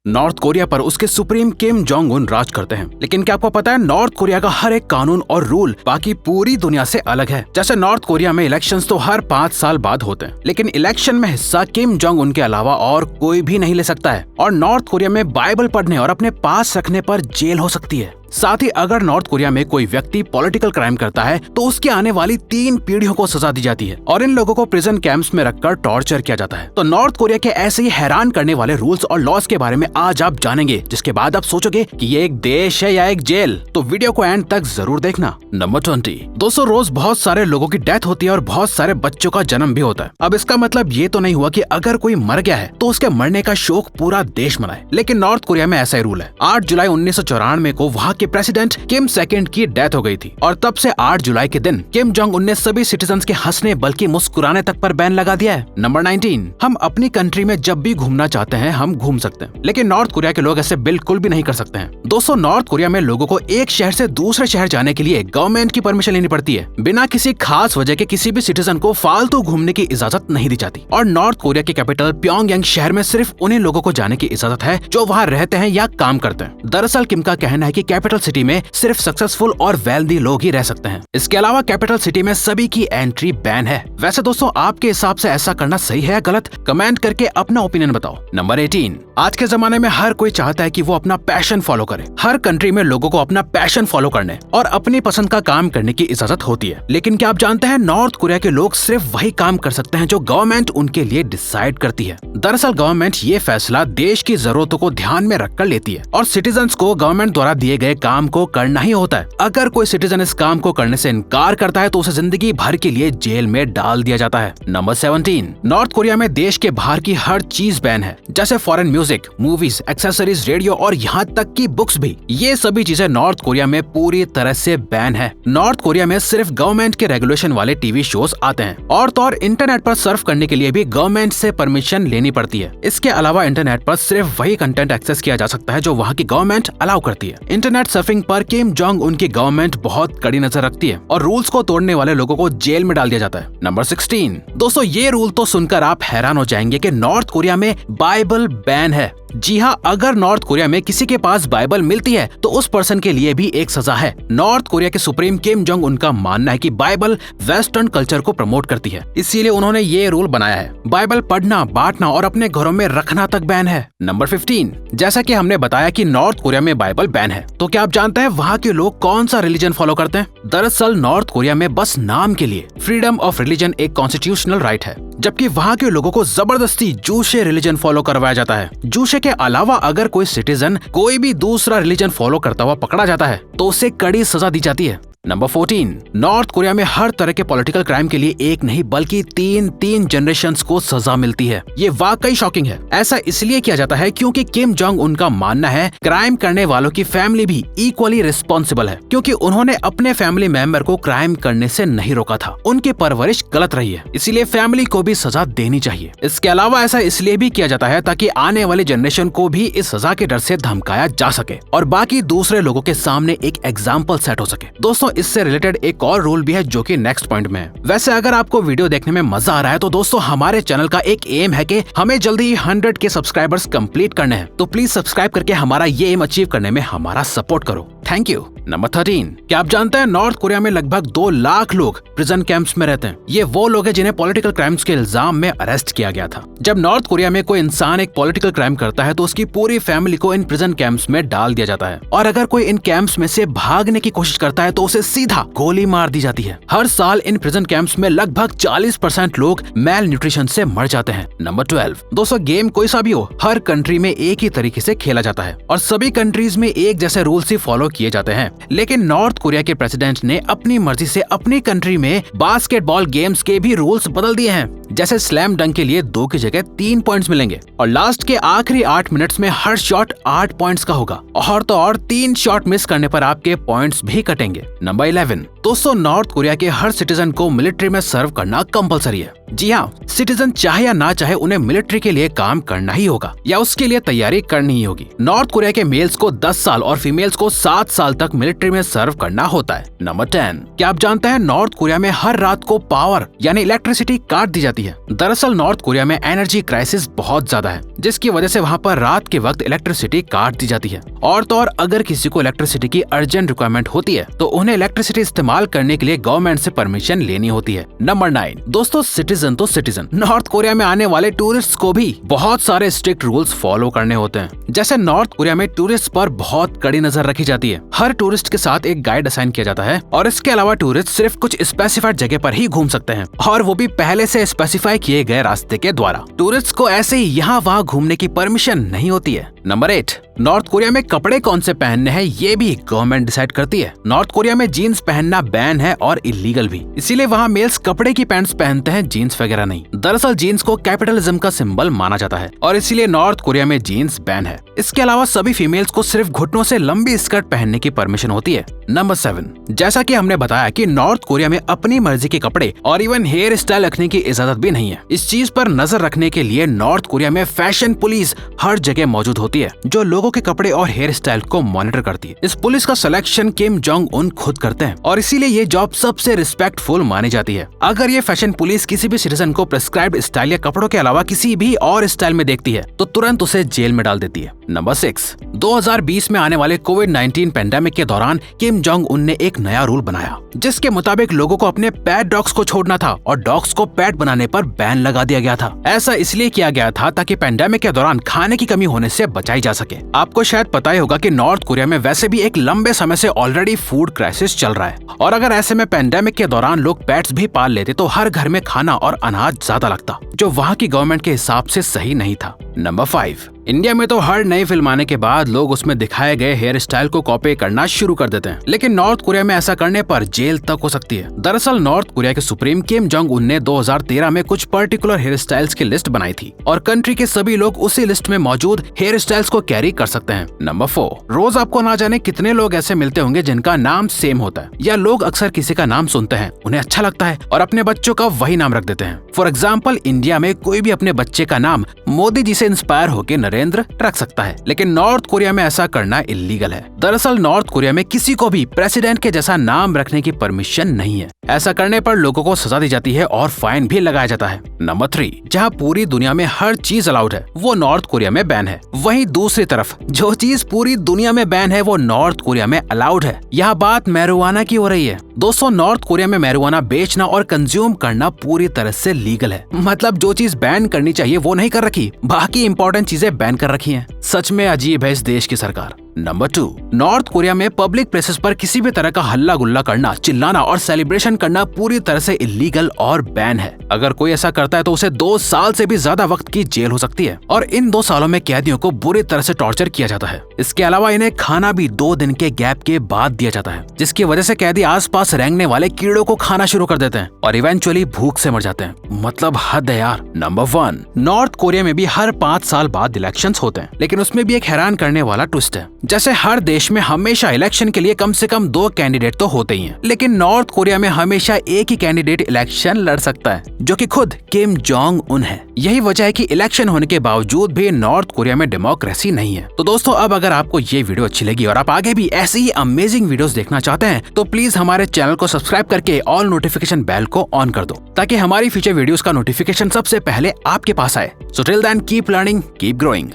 North Korea पर उसके supreme Kim Jong Un राज करते हैं। लेकिन क्या आपको पता है नॉर्थ कोरिया का हर एक कानून और रूल बाकी पूरी दुनिया से अलग है। जैसे नॉर्थ कोरिया में इलेक्शंस तो हर 5 साल बाद होते हैं, लेकिन इलेक्शन में हिस्सा किम जोंग उन के अलावा और कोई भी नहीं ले सकता है। और नॉर्थ कोरिया में बाइबल पढ़ने और अपने पास रखने पर जेल हो सकती है। साथ ही अगर नॉर्थ कोरिया में कोई व्यक्ति पॉलिटिकल क्राइम करता है तो उसके आने वाली 3 पीढ़ियों को सजा दी जाती है और इन लोगों को प्रिजन कैंप्स में रखकर टॉर्चर किया जाता है। तो नॉर्थ कोरिया के ऐसे ही हैरान करने वाले रूल्स और लॉज के बारे में आज आप जानेंगे, जिसके बाद आप सोचोगे कि ये एक देश है या एक जेल। तो वीडियो को एंड तक जरूर देखना। नंबर 20। दोस्तों, रोज बहुत सारे लोगों की डेथ होती है और बहुत सारे बच्चों का जन्म भी होता है। अब इसका मतलब ये तो नहीं हुआ कि अगर कोई मर गया है तो उसके मरने का शोक पूरा देश मनाए, लेकिन नॉर्थ कोरिया में ऐसा ही रूल है। 8 जुलाई 1994 को वहाँ के प्रेसिडेंट किम सेकंड की डेथ हो गई थी और तब से 8 जुलाई के दिन किम जोंग उन ने सभी सिटीजन्स के हंसने बल्कि मुस्कुराने तक पर बैन लगा दिया है। नंबर 19। हम अपनी कंट्री में जब भी घूमना चाहते हैं हम घूम सकते हैं, लेकिन नॉर्थ कोरिया के लोग ऐसे बिल्कुल भी नहीं कर सकते हैं। दोस्तों, नॉर्थ कोरिया में लोगों को एक शहर से दूसरे शहर जाने के लिए गवर्नमेंट की परमिशन लेनी पड़ती है। बिना किसी खास वजह के किसी भी सिटीजन को फालतू घूमने की इजाजत नहीं दी जाती। और नॉर्थ कोरिया के कैपिटल प्योंगयांग शहर में सिर्फ उन्हीं लोगों को जाने की इजाजत है जो वहाँ रहते हैं या काम करते हैं। दरअसल किम का कहना है कि कैपिटल सिटी में सिर्फ सक्सेसफुल और वेल्दी लोग ही रह सकते हैं। इसके अलावा कैपिटल सिटी में सभी की एंट्री बैन है। वैसे दोस्तों, आपके हिसाब से ऐसा करना सही है या गलत? कमेंट करके अपना ओपिनियन बताओ। नंबर 18। आज के जमाने में हर कोई चाहता है कि वो अपना पैशन फॉलो करे। हर कंट्री में लोगों को अपना पैशन फॉलो करने और अपनी पसंद का काम करने की इजाजत होती है, लेकिन क्या आप जानते हैं नॉर्थ कोरिया के लोग सिर्फ वही काम कर सकते हैं जो गवर्नमेंट उनके लिए डिसाइड करती है। दरअसल गवर्नमेंट ये फैसला देश की जरूरतों को ध्यान में रखकर लेती है और सिटीजन्स को गवर्नमेंट द्वारा दिए गए काम को करना ही होता है। अगर कोई सिटीजन इस काम को करने से इनकार करता है तो उसे जिंदगी भर के लिए जेल में डाल दिया जाता है। नंबर 17। नॉर्थ कोरिया में देश के बाहर की हर चीज बैन है, जैसे foreign music, movies, accessories, radio और यहाँ तक की बुक्स भी। ये सभी चीजें नॉर्थ कोरिया में पूरी तरह से बैन है। नॉर्थ कोरिया में सिर्फ गवर्नमेंट के रेगुलेशन वाले टीवी शोज आते हैं और तो और इंटरनेट पर सर्फ करने के लिए भी गवर्नमेंट से परमिशन लेनी पड़ती है। इसके अलावा इंटरनेट पर सिर्फ वही कंटेंट एक्सेस किया जा सकता है जो वहाँ की गवर्नमेंट अलाउ करती है। इंटरनेट सर्फिंग पर किम जोंग उनकी गवर्नमेंट बहुत कड़ी नजर रखती है और रूल्स को तोड़ने वाले लोगों को जेल में डाल दिया जाता है। नंबर 16। दोस्तों, ये रूल तो सुनकर आप हैरान हो जाएंगे कि नॉर्थ कोरिया में बाइबल बैन है। जी हाँ, अगर नॉर्थ कोरिया में किसी के पास बाइबल मिलती है तो उस पर्सन के लिए भी एक सजा है। नॉर्थ कोरिया के सुप्रीम किम जोंग उनका मानना है कि बाइबल वेस्टर्न कल्चर को प्रमोट करती है, इसीलिए उन्होंने ये रूल बनाया है। बाइबल पढ़ना, बांटना और अपने घरों में रखना तक बैन है। नंबर 15। जैसा कि हमने बताया कि नॉर्थ कोरिया में बाइबल बैन है, तो क्या आप जानते हैं वहाँ के लोग कौन सा रिलीजन फॉलो करते हैं? दरअसल नॉर्थ कोरिया में बस नाम के लिए फ्रीडम ऑफ रिलीजन एक कॉन्स्टिट्यूशनल राइट है, जबकि वहाँ के लोगों को जबरदस्ती जूशे रिलीजन फॉलो करवाया जाता है। जूशे के अलावा अगर कोई सिटीजन कोई भी दूसरा रिलीजन फॉलो करता हुआ पकड़ा जाता है तो उसे कड़ी सजा दी जाती है। नंबर 14। नॉर्थ कोरिया में हर तरह के पॉलिटिकल क्राइम के लिए एक नहीं बल्कि तीन जनरेशंस को सजा मिलती है। ये वाकई शॉकिंग है। ऐसा इसलिए किया जाता है क्योंकि किम जोंग उनका मानना है क्राइम करने वालों की फैमिली भी इक्वली रिस्पॉन्सिबल है, क्योंकि उन्होंने अपने फैमिली मेंबर को क्राइम करने से नहीं रोका था। उनकी परवरिश गलत रही है, इसीलिए फैमिली को भी सजा देनी चाहिए। इसके अलावा ऐसा इसलिए भी किया जाता है ताकि आने वाली जनरेशन को भी इस सजा के डर से धमकाया जा सके और बाकी दूसरे लोगों के सामने एक एग्जाम्पल सेट हो सके। दोस्तों, इससे रिलेटेड एक और रूल भी है जो कि नेक्स्ट पॉइंट में है। वैसे अगर आपको वीडियो देखने में मजा आ रहा है तो दोस्तों, हमारे चैनल का एक एम है कि हमें जल्दी ही 100 के सब्सक्राइबर्स कंप्लीट करने हैं, तो प्लीज सब्सक्राइब करके हमारा ये एम अचीव करने में हमारा सपोर्ट करो। Thank you. नंबर 13। क्या आप जानते हैं नॉर्थ कोरिया में लगभग 2 लाख लोग प्रिजन कैंप्स में रहते हैं। ये वो लोग हैं जिन्हें पॉलिटिकल क्राइम्स के इल्जाम में अरेस्ट किया गया था। जब नॉर्थ कोरिया में कोई इंसान एक पॉलिटिकल क्राइम करता है तो उसकी पूरी फैमिली को इन प्रिजन कैंप्स में डाल दिया जाता है और अगर कोई इन कैंप्स में से भागने की कोशिश करता है तो उसे सीधा गोली मार दी जाती है। हर साल इन प्रिजन कैंप्स में लगभग 40% लोग मेल न्यूट्रिशन से मर जाते हैं। नंबर 12। दोस्तों, गेम कोई सा भी हो, हर कंट्री में एक ही तरीके से खेला जाता है और सभी कंट्रीज में एक जैसे रूल्स ही फॉलो किए जाते हैं, लेकिन नॉर्थ कोरिया के प्रेसिडेंट ने अपनी मर्जी से अपनी कंट्री में बास्केटबॉल गेम्स के भी रूल्स बदल दिए हैं। जैसे स्लैम डंक के लिए 2 की जगह 3 पॉइंट्स मिलेंगे और लास्ट के आखिरी 8 मिनट्स में हर शॉट 8 पॉइंट्स का होगा और तो और 3 शॉट मिस करने पर आपके पॉइंट्स भी कटेंगे। नंबर नंबर 11, दोस्तों नॉर्थ कोरिया के हर सिटीजन को मिलिट्री में सर्व करना कंपलसरी है। जी हाँ, सिटीजन चाहे या ना चाहे उन्हें मिलिट्री के लिए काम करना ही होगा या उसके लिए तैयारी करनी ही होगी। नॉर्थ कोरिया के मेल्स को 10 साल और फीमेल्स को 7 साल तक मिलिट्री में सर्व करना होता है। नंबर 10, क्या आप जानते हैं नॉर्थ कोरिया में हर रात को पावर यानी इलेक्ट्रिसिटी काट दी जाती है। दरअसल नॉर्थ कोरिया में एनर्जी क्राइसिस बहुत ज्यादा है, जिसकी वजह से वहाँ पर रात के वक्त इलेक्ट्रिसिटी काट दी जाती है। और तो और अगर किसी को इलेक्ट्रिसिटी की अर्जेंट रिक्वायरमेंट होती है तो उन्हें इलेक्ट्रिसिटी इस्तेमाल करने के लिए गवर्नमेंट से परमिशन लेनी होती है। नंबर 9, दोस्तों सिटीजन तो सिटीजन, नॉर्थ कोरिया में आने वाले टूरिस्ट को भी बहुत सारे स्ट्रिक्ट रूल्स फॉलो करने होते हैं। जैसे नॉर्थ कोरिया में टूरिस्ट पर बहुत कड़ी नजर रखी जाती है। हर टूरिस्ट के साथ एक गाइड असाइन किया जाता है और इसके अलावा टूरिस्ट सिर्फ कुछ स्पेसिफाइड जगह पर ही घूम सकते हैं और वो भी पहले से स्पेसिफाई किए गए रास्ते के द्वारा। टूरिस्ट को ऐसे ही यहाँ वहाँ घूमने की परमिशन नहीं होती है। नंबर 8, नॉर्थ कोरिया में कपड़े कौन से पहनने हैं ये भी गवर्नमेंट डिसाइड करती है। नॉर्थ कोरिया में जीन्स पहनना बैन है और इलीगल भी, इसीलिए वहाँ मेल्स कपड़े की पैंट्स पहनते हैं, जीन्स वगैरह नहीं। दरअसल जीन्स को कैपिटलिज्म का सिंबल माना जाता है और इसीलिए नॉर्थ कोरिया में जीन्स बैन है। इसके अलावा सभी फीमेल्स को सिर्फ घुटनों से लंबी स्कर्ट पहनने की परमिशन होती है। नंबर 7, जैसा कि हमने बताया कि नॉर्थ कोरिया में अपनी मर्जी के कपड़े और इवन हेयर स्टाइल रखने की इजाजत भी नहीं है। इस चीज पर नजर रखने के लिए नॉर्थ कोरिया में फैशन पुलिस हर जगह मौजूद होती है, जो लोगों के कपड़े और हेयर स्टाइल को मॉनिटर करती है। इस पुलिस का सिलेक्शन किम जोंग उन खुद करते हैं और इसीलिए ये जॉब सबसे रिस्पेक्टफुल मानी जाती है। अगर ये फैशन पुलिस किसी भी सिटीजन को प्रिस्क्राइब्ड स्टाइल या कपड़ों के अलावा किसी भी और स्टाइल में देखती है तो तुरंत उसे जेल में डाल देती है। नंबर 6, 2020 में आने वाले कोविड-19 पेंडेमिक के दौरान किम जोंग उन ने एक नया रूल बनाया, जिसके मुताबिक लोगों को अपने पेट डॉग्स को छोड़ना था और डॉग्स को पेट बनाने पर बैन लगा दिया गया था। ऐसा इसलिए किया गया था ताकि पेंडेमिक के दौरान खाने की कमी होने से बचाई जा सके। आपको शायद पता ही होगा कि नॉर्थ कोरिया में वैसे भी एक लंबे समय से ऑलरेडी फूड क्राइसिस चल रहा है और अगर ऐसे में पेंडेमिक के दौरान लोग पेट्स भी पाल लेते तो हर घर में खाना और अनाज ज्यादा लगता, जो वहाँ की गवर्नमेंट के हिसाब से सही नहीं था। नंबर 5, इंडिया में तो हर नई फिल्म आने के बाद लोग उसमें दिखाए गए हेयर स्टाइल को कॉपी करना शुरू कर देते हैं, लेकिन नॉर्थ कोरिया में ऐसा करने पर जेल तक हो सकती है। दरअसल नॉर्थ कोरिया के सुप्रीम किम जोंग उन ने 2013 में कुछ पर्टिकुलर हेयर स्टाइल्स की लिस्ट बनाई थी और कंट्री के सभी लोग उसी लिस्ट में मौजूद हेयर स्टाइल्स को कैरी कर सकते हैं। नंबर 4, रोज आपको ना जाने कितने लोग ऐसे मिलते होंगे जिनका नाम सेम होता है, या लोग अक्सर किसी का नाम सुनते हैं, उन्हें अच्छा लगता है और अपने बच्चों का वही नाम रख देते हैं। फॉर एग्जाम्पल, इंडिया में कोई भी अपने बच्चे का नाम मोदी जी से इंस्पायर होकर नरेंद्र रख सकता है, लेकिन नॉर्थ कोरिया में ऐसा करना इलीगल है। दरअसल नॉर्थ कोरिया में किसी को भी प्रेसिडेंट के जैसा नाम रखने की परमिशन नहीं है। ऐसा करने पर लोगों को सजा दी जाती है और फाइन भी लगाया जाता है। नंबर 3, जहाँ पूरी दुनिया में हर चीज अलाउड है वो नॉर्थ कोरिया में बैन है। वहीं दूसरी तरफ जो चीज पूरी दुनिया में बैन है वो नॉर्थ कोरिया में अलाउड है। यहाँ बात मैरिजुआना की हो रही है। दोस्तों नॉर्थ कोरिया में मैरिजुआना बेचना और कंज्यूम करना पूरी तरह से लीगल है। मतलब जो चीज बैन करनी चाहिए वो नहीं कर रखी, बाकी इंपॉर्टेंट चीजें बैन कर रखी हैं। सच में अजीब है इस देश की सरकार। नंबर 2, नॉर्थ कोरिया में पब्लिक प्लेसेस पर किसी भी तरह का हल्ला गुल्ला करना, चिल्लाना और सेलिब्रेशन करना पूरी तरह से इलीगल और बैन है। अगर कोई ऐसा करता है तो उसे 2 साल से भी ज्यादा वक्त की जेल हो सकती है और इन 2 सालों में कैदियों को बुरी तरह से टॉर्चर किया जाता है। इसके अलावा इन्हें खाना भी 2 दिन के गैप के बाद दिया जाता है, जिसकी वजह से कैदी आसपास रेंगने वाले कीड़ों को खाना शुरू कर देते हैं और इवेंचुअली भूख से मर जाते हैं। मतलब हद है यार। नंबर 1, नॉर्थ कोरिया में भी हर 5 साल बाद इलेक्शंस होते हैं, लेकिन उसमें भी एक हैरान करने वाला ट्विस्ट है। जैसे हर देश में हमेशा इलेक्शन के लिए कम से कम 2 कैंडिडेट तो होते ही हैं, लेकिन नॉर्थ कोरिया में हमेशा एक ही कैंडिडेट इलेक्शन लड़ सकता है, जो कि खुद किम जोंग उन है। यही वजह है कि इलेक्शन होने के बावजूद भी नॉर्थ कोरिया में डेमोक्रेसी नहीं है। तो दोस्तों अब अगर आपको ये वीडियो अच्छी लगी और आप आगे भी ऐसी ही अमेजिंग वीडियोस देखना चाहते हैं तो प्लीज हमारे चैनल को सब्सक्राइब करके ऑल नोटिफिकेशन बेल को ऑन कर दो, ताकि हमारी फ्यूचर वीडियोस का नोटिफिकेशन सबसे पहले आपके पास आए। So till then keep learning, keep growing.